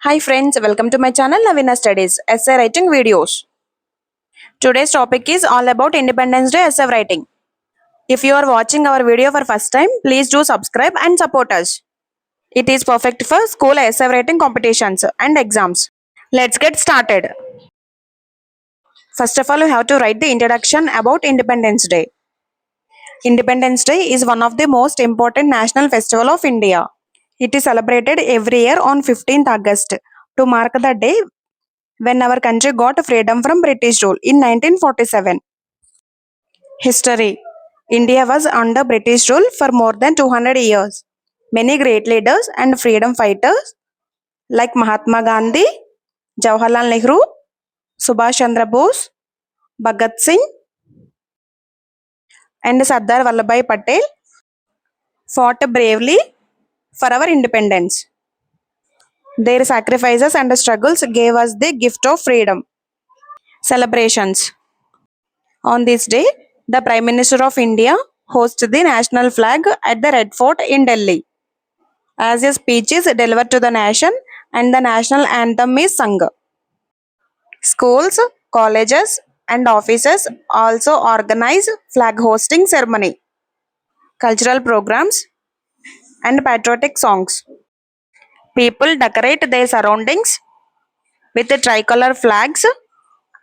Hi friends, welcome to my channel Naveena Studies Essay Writing Videos. Today's topic is all about Independence Day essay writing. If you are watching our video for first time, please do subscribe and support us. It is perfect for school essay writing competitions and exams. Let's get started. First of all, you have to write the introduction about Independence Day. Independence Day is one of the most important national festival of India. It is celebrated every year on 15th August to mark the day when our country got freedom from British rule in 1947. History. India was under British rule for more than 200 years. Many great leaders and freedom fighters like Mahatma Gandhi, Jawaharlal Nehru, Subhash Chandra Bose, Bhagat Singh, and Sardar Vallabhbhai Patel fought bravely for our independence. Their sacrifices and struggles gave us the gift of freedom. Celebrations. On this day, the Prime Minister of India hosts the national flag at the Red Fort in Delhi. As a speech is delivered to the nation and the national anthem is sung. Schools, colleges, and offices also organize flag hosting ceremony, cultural programs, and patriotic songs. People decorate their surroundings with the tricolor flags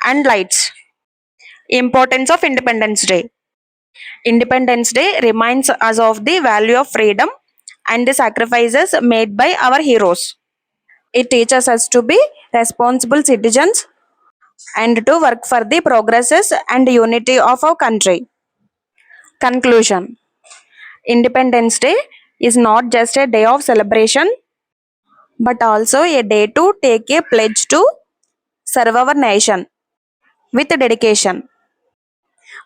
and lights. Importance of Independence Day. Independence Day reminds us of the value of freedom and the sacrifices made by our heroes. It teaches us to be responsible citizens and to work for the progresses and unity of our country. Conclusion. Independence Day is not just a day of celebration but also a day to take a pledge to serve our nation with dedication.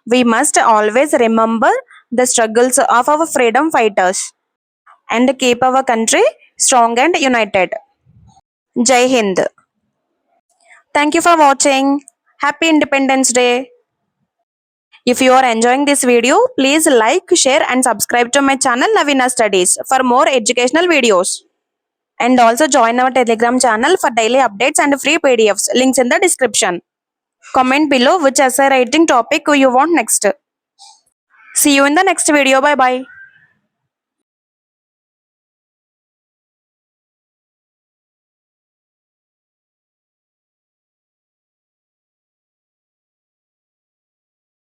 We must always remember the struggles of our freedom fighters and keep our country strong and united. Jai Hind. Thank you for watching. Happy Independence Day. If you are enjoying this video, please like, share and subscribe to my channel Naveena Studies for more educational videos. And also join our Telegram channel for daily updates and free PDFs. Links in the description. Comment below which essay writing topic you want next. See you in the next video. Bye bye.